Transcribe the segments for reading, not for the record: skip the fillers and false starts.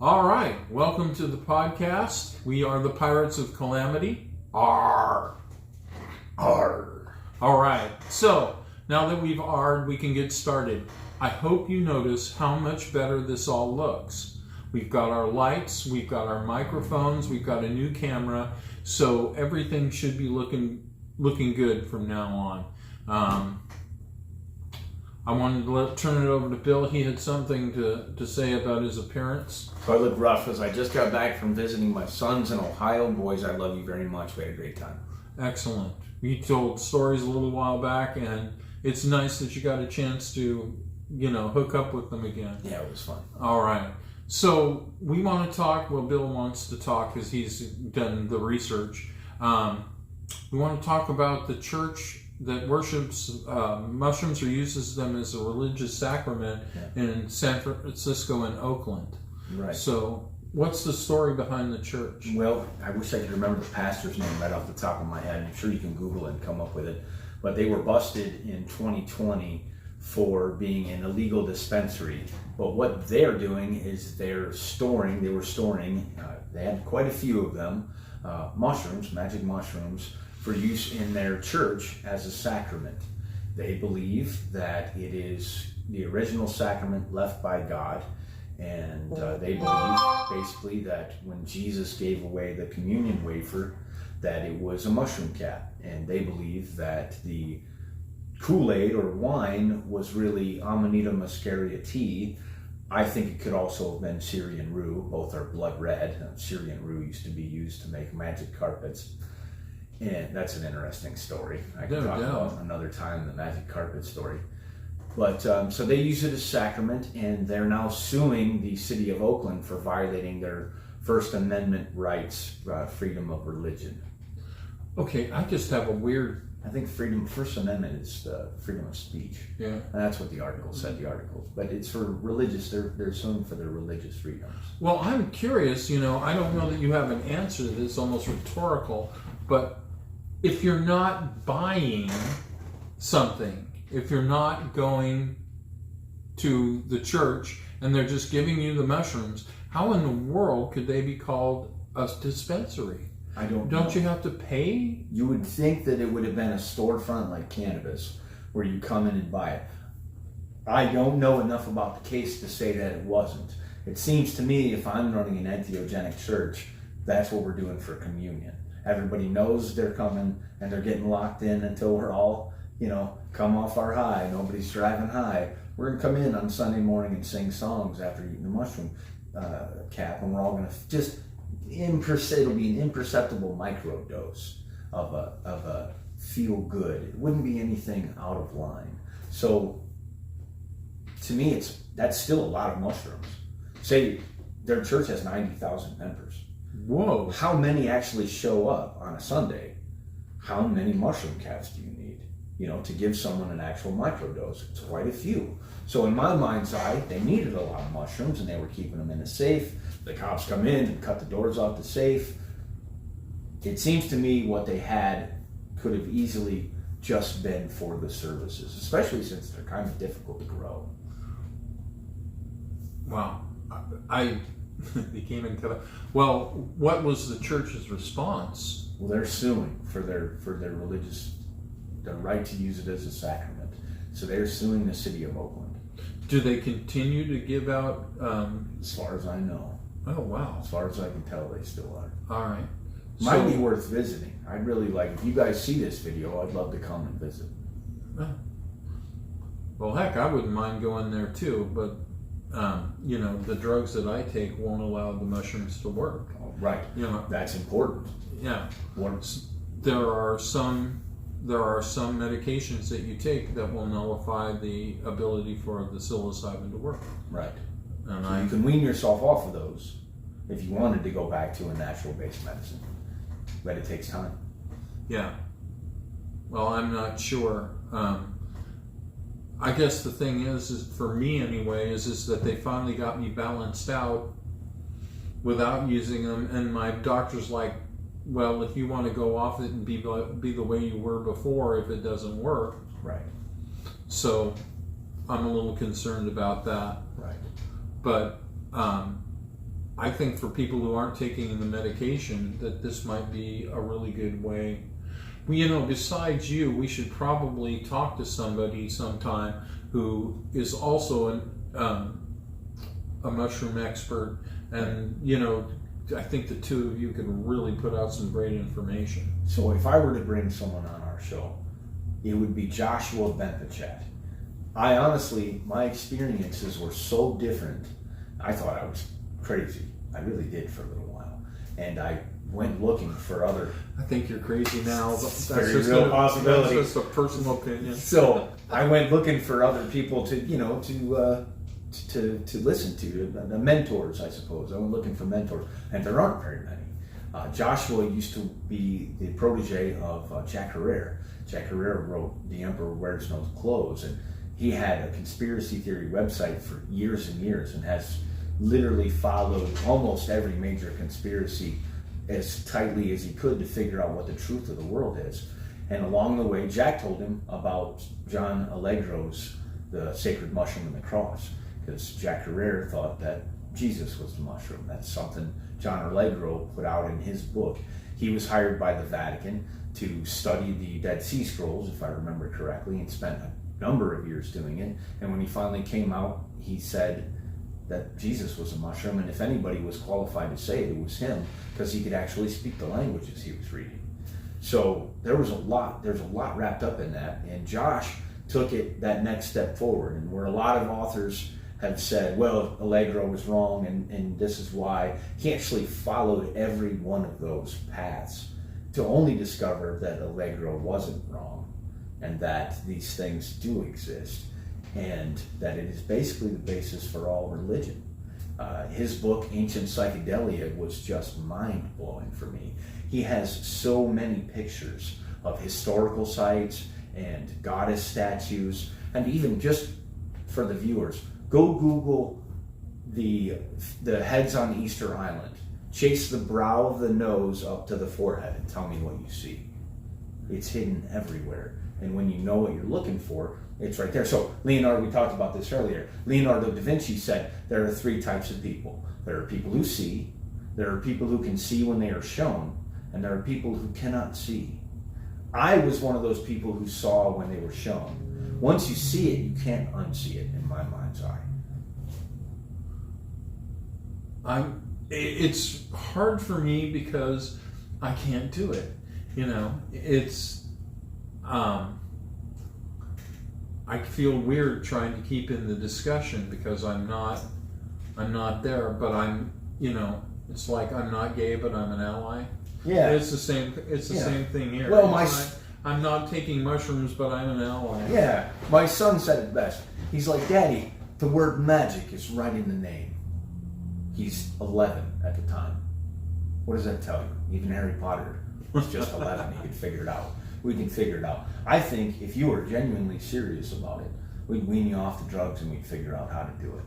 All right, welcome to the podcast. We are the Pirates of Calamity. Arr! Arr! All right, so now that we've arred, we can get started. I hope you notice how much better this all looks. We've got our lights, we've got our microphones, we've got a new camera, so everything should be looking good from now on. I wanted to turn it over to Bill. He had something to say about his appearance. So I look rough as I just got back from visiting my sons in Ohio. Boys, I love you very much. We had a great time. Excellent. You told stories a little while back, and it's nice that you got a chance to, hook up with them again. Yeah, it was fun. All right. So we want to talk, Bill wants to talk because he's done the research. We want to talk about the church that worships mushrooms or uses them as a religious sacrament in San Francisco and Oakland. Right. So what's the story behind the church? Well, I wish I could remember the pastor's name right off the top of my head. I'm sure you can Google it and come up with it. But they were busted in 2020 for being an illegal dispensary. But what they're doing is they had quite a few of them, mushrooms, magic mushrooms, for use in their church as a sacrament. They believe that it is the original sacrament left by God, and they believe basically that when Jesus gave away the communion wafer, that it was a mushroom cap, and they believe that the Kool-Aid or wine was really Amanita muscaria tea. I think it could also have been Syrian rue. Both are blood red. Syrian rue used to be used to make magic carpets. And that's an interesting story. I can talk about another time, the magic carpet story. But so they use it as sacrament, and they're now suing the city of Oakland for violating their First Amendment rights, freedom of religion. Okay, I just have a weird... I think First Amendment is freedom of speech. Yeah. And that's what the article said, But it's for religious, they're suing for their religious freedoms. Well, I'm curious, I don't know that you have an answer to this, almost rhetorical, but if you're not buying something, if you're not going to the church and they're just giving you the mushrooms, how in the world could they be called a dispensary? I don't know. Don't you have to pay? You would think that it would have been a storefront like cannabis where you come in and buy it. I don't know enough about the case to say that it wasn't. It seems to me if I'm running an entheogenic church, that's what we're doing for communion. Everybody knows they're coming and they're getting locked in until we're all, come off our high. Nobody's driving high. We're going to come in on Sunday morning and sing songs after eating the mushroom cap, and we're all going to just, it'll be an imperceptible micro dose of a feel good. It wouldn't be anything out of line. So to me, that's still a lot of mushrooms. Say their church has 90,000 members. Whoa. How many actually show up on a Sunday? How many mushroom caps do you need, to give someone an actual microdose? It's quite a few. So in my mind's eye, they needed a lot of mushrooms and they were keeping them in a safe. The cops come in and cut the doors off the safe. It seems to me what they had could have easily just been for the services, especially since they're kind of difficult to grow. Wow. They came and cut up. Well, what was the church's response? Well, they're suing for their right to use it as a sacrament. So they're suing the city of Oakland. Do they continue to give out? As far as I know. Oh, wow. As far as I can tell, they still are. All right. Might be worth visiting. I'd really like, if you guys see this video, I'd love to come and visit. Well, heck, I wouldn't mind going there too, but the drugs that I take won't allow the mushrooms to work. Oh, right. That's important. Yeah. What? There are some medications that you take that will nullify the ability for the psilocybin to work. Right. And so you can wean yourself off of those if you wanted to go back to a natural-based medicine, but it takes time. Yeah. Well, I'm not sure. I guess the thing is for me anyway, is that they finally got me balanced out without using them, and my doctor's like, well, if you want to go off it and be the way you were before, if it doesn't work. Right. So I'm a little concerned about that. Right. But I think for people who aren't taking the medication, that this might be a really good way. Well, besides you, we should probably talk to somebody sometime who is also a mushroom expert, and I think the two of you can really put out some great information. So if I were to bring someone on our show, it would be Joshua Benpachet. I honestly, my experiences were so different. I thought I was crazy. I really did for a little while. And I went looking for other... I think you're crazy now. That's very real possibility. That's just a personal opinion. So I went looking for other people to listen to, the mentors, I suppose. I went looking for mentors, and there aren't very many. Joshua used to be the protege of Jack Herrera. Jack Herrera wrote The Emperor Wears No Clothes, and he had a conspiracy theory website for years and years, and has literally followed almost every major conspiracy as tightly as he could to figure out what the truth of the world is. And along the way, Jack told him about John Allegro's The Sacred Mushroom and the Cross, because Jack Herrera thought that Jesus was the mushroom. That's something John Allegro put out in his book. He was hired by the Vatican to study the Dead Sea Scrolls, if I remember correctly, and spent a number of years doing it. And when he finally came out, he said that Jesus was a mushroom, and if anybody was qualified to say it, it was him, because he could actually speak the languages he was reading. So there's a lot wrapped up in that, and Josh took it that next step forward. And where a lot of authors have said, well, Allegro was wrong, and this is why, he actually followed every one of those paths to only discover that Allegro wasn't wrong, and that these things do exist, and that it is basically the basis for all religion. His book, Ancient Psychedelia, was just mind-blowing for me. He has so many pictures of historical sites and goddess statues, and even just for the viewers, go Google the heads on Easter Island. Chase the brow of the nose up to the forehead and tell me what you see. It's hidden everywhere. And when you know what you're looking for, it's right there. So Leonardo, we talked about this earlier. Leonardo da Vinci said there are three types of people. There are people who see, there are people who can see when they are shown, and there are people who cannot see. I was one of those people who saw when they were shown. Once you see it, you can't unsee it in my mind's eye. It's hard for me because I can't do it. It's I feel weird trying to keep in the discussion because I'm not there, but it's like I'm not gay, but I'm an ally. Yeah, it's the same thing here. Well, I'm not taking mushrooms, but I'm an ally. Yeah, my son said it best. He's like, Daddy, the word magic is right in the name. He's 11 at the time. What does that tell you? Even Harry Potter was just 11. He could figure it out. We can figure it out. I think if you were genuinely serious about it, we'd wean you off the drugs and we'd figure out how to do it.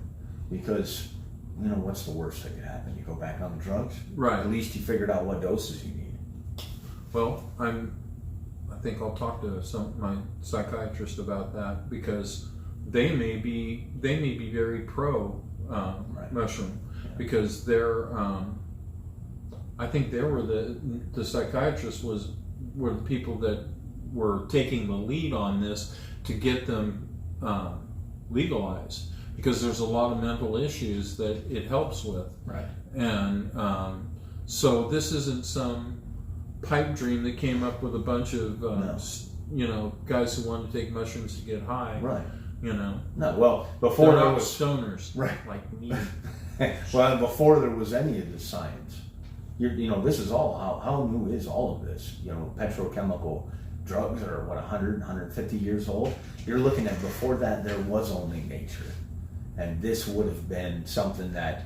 Because, what's the worst that could happen? You go back on the drugs? Right. At least you figured out what doses you need. Well, I think I'll talk to my psychiatrist about that, because they may be very pro mushroom, because they're I think they were the psychiatrists were the people that were taking the lead on this to get them legalized, because there's a lot of mental issues that it helps with. Right. And so this isn't some pipe dream that came up with a bunch of guys who wanted to take mushrooms to get high. Right. No. Well, before they're there not was stoners. Right. Like me. Well, before there was any of the science, this is all, how new is all of this? Petrochemical drugs are 100, 150 years old. You're looking at, before that, there was only nature. And this would have been something that,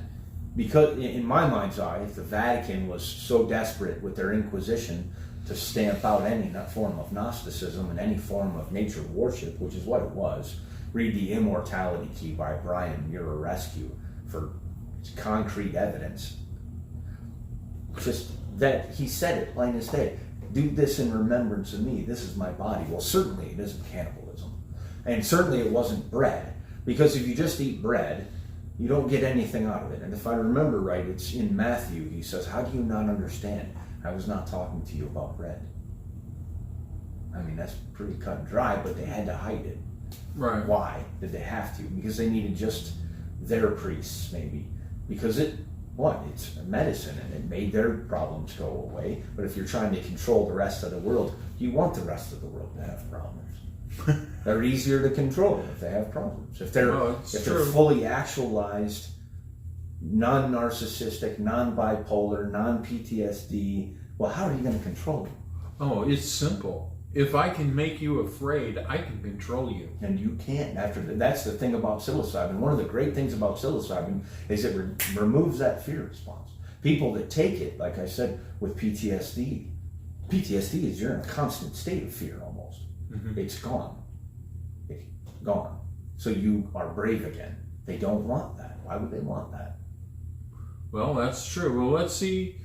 because in my mind's eye, if the Vatican was so desperate with their Inquisition to stamp out any form of Gnosticism and any form of nature worship, which is what it was, read The Immortality Key by Brian Murarescu for concrete evidence. Just that he said it plain as day. Do this in remembrance of me. This is my body. Well, certainly it isn't cannibalism. And certainly it wasn't bread. Because if you just eat bread, You don't get anything out of it. And if I remember right, it's in Matthew. He says, "How do you not understand? I was not talking to you about bread." I mean, that's pretty cut and dry, but they had to hide it. Right. Why did they have to? Because they needed just their priests, maybe. Because it's a medicine and it made their problems go away. But if you're trying to control the rest of the world, you want the rest of the world to have problems. They're easier to control if they have problems. If they're fully actualized, non-narcissistic, non-bipolar, non-PTSD, well, how are you going to control them? Oh, it's simple. If I can make you afraid, I can control you. And you can't. That's the thing about psilocybin. One of the great things about psilocybin is it removes that fear response. People that take it, like I said, with PTSD is you're in a constant state of fear almost. Mm-hmm. It's gone. It's gone. So you are brave again. They don't want that. Why would they want that? Well, that's true. Well, let's see.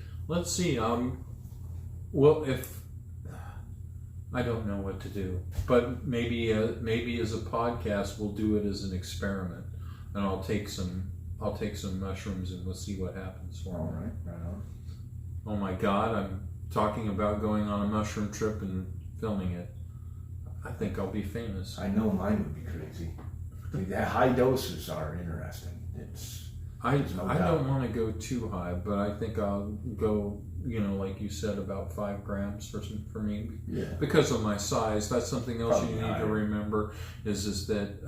Well, if I don't know what to do, but maybe as a podcast, we'll do it as an experiment, and I'll take some mushrooms and we'll see what happens for me. All right, right on. Oh my God, I'm talking about going on a mushroom trip and filming it. I think I'll be famous. I know mine would be crazy. The high doses are interesting. I don't want to go too high, but I think I'll go, like you said, about 5 grams for me. Yeah. Because of my size. That's something else Probably you need to remember is that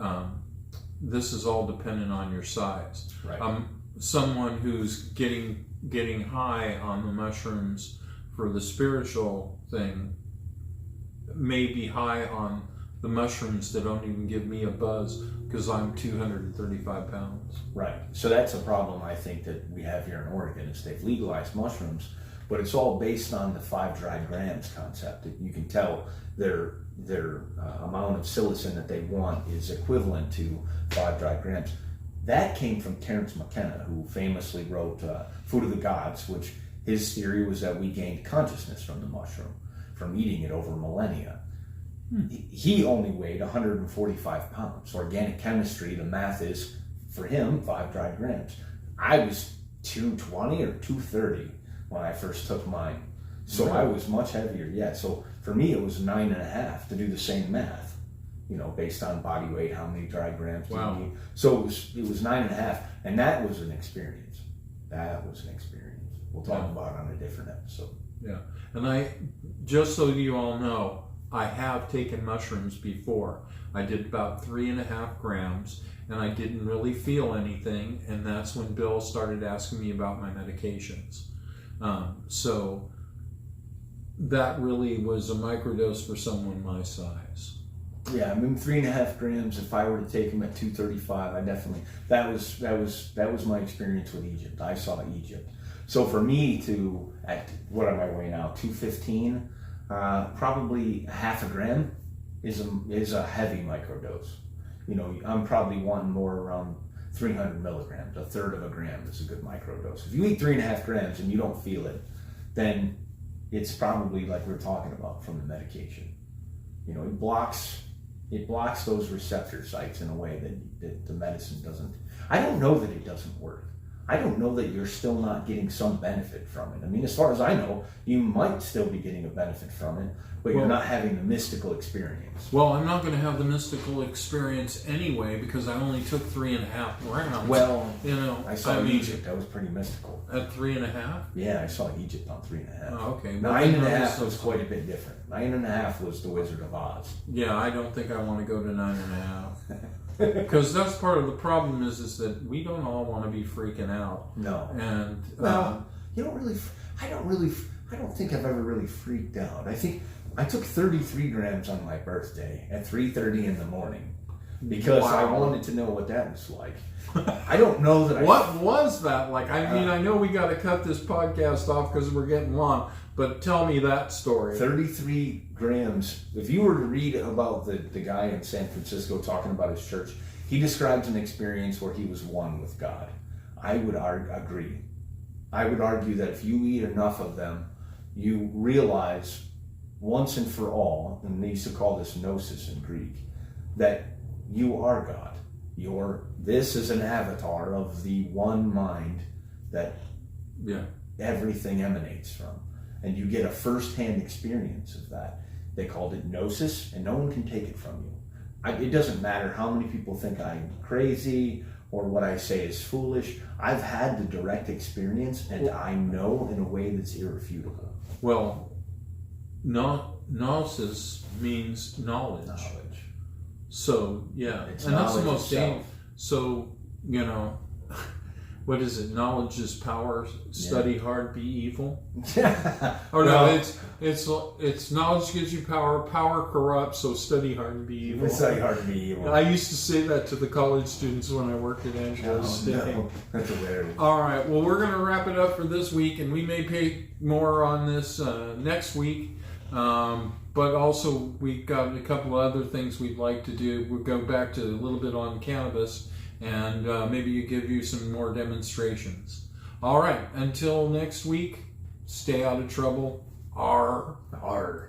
this is all dependent on your size. Right. Someone who's getting high on the mushrooms for the spiritual thing may be high on the mushrooms that don't even give me a buzz because I'm 235 pounds. Right. So that's a problem I think that we have here in Oregon is they've legalized mushrooms, but it's all based on the 5 dry grams concept. You can tell their amount of psilocin that they want is equivalent to 5 dry grams. That came from Terence McKenna, who famously wrote Food of the Gods, which his theory was that we gained consciousness from the mushroom, from eating it over millennia. He only weighed 145 pounds. Organic chemistry, the math is, for him, 5 dry grams. I was 220 or 230 when I first took mine. So Really? I was much heavier, yeah. So for me, it was 9.5 to do the same math, based on body weight, how many dry grams do you need. So it was 9.5, and that was an experience. That was an experience. We'll talk about it on a different episode. Yeah. And just so you all know, I have taken mushrooms before. I did about 3.5 grams and I didn't really feel anything. And that's when Bill started asking me about my medications. So that really was a microdose for someone my size. Yeah, I mean 3.5 grams. If I were to take them at 235, I definitely that was my experience with Egypt. I saw Egypt. So for me at what am I weighing now? 215. Probably 0.5 gram is a heavy microdose. I'm probably wanting more around 300 milligrams. 1/3 of a gram is a good microdose. If you eat 3.5 grams and you don't feel it, then it's probably like we're talking about from the medication. It blocks those receptor sites in a way that the medicine doesn't. I don't know that it doesn't work. I don't know that you're still not getting some benefit from it. I mean, as far as I know, you might still be getting a benefit from it, but you're not having the mystical experience. Well, I'm not going to have the mystical experience anyway because I only took 3.5 grams. Well, I saw mean, Egypt. That was pretty mystical. At 3.5? Yeah, I saw Egypt on 3.5. Oh, okay. 9.5 was quite a bit different. 9.5 was the Wizard of Oz. Yeah, I don't think I want to go to 9.5. Because that's part of the problem is that we don't all want to be freaking out. No. And you don't really. I don't think I've ever really freaked out. I think I took 33 grams on my birthday at 3:30 in the morning because I wanted to know what that was like. I don't know that. What was that like? I mean, I know we got to cut this podcast off because we're getting long. But tell me that story. 33 grams. If you were to read about the guy in San Francisco talking about his church, he describes an experience where he was one with God. I would agree. I would argue that if you eat enough of them, you realize once and for all, and they used to call this gnosis in Greek, that you are God. This is an avatar of the one mind that everything emanates from. And you get a first-hand experience of that. They called it gnosis, and no one can take it from you. It doesn't matter how many people think I'm crazy or what I say is foolish. I've had the direct experience, and I know in a way that's irrefutable. Well, gnosis means knowledge. So, It's and that's the knowledge most itself. dangerous. So, what is it? Knowledge is power. Study hard, be evil. Or no, it's knowledge gives you power. Power corrupts. So study hard and be evil. Study hard to be evil. I used to say that to the college students when I worked at Angelo State. No. That's hilarious. All right. Well, we're going to wrap it up for this week, and we may pay more on this next week. But also, we've got a couple of other things we'd like to do. We'll go back to a little bit on cannabis, and maybe give you some more demonstrations. All right. Until next week, stay out of trouble. Arr.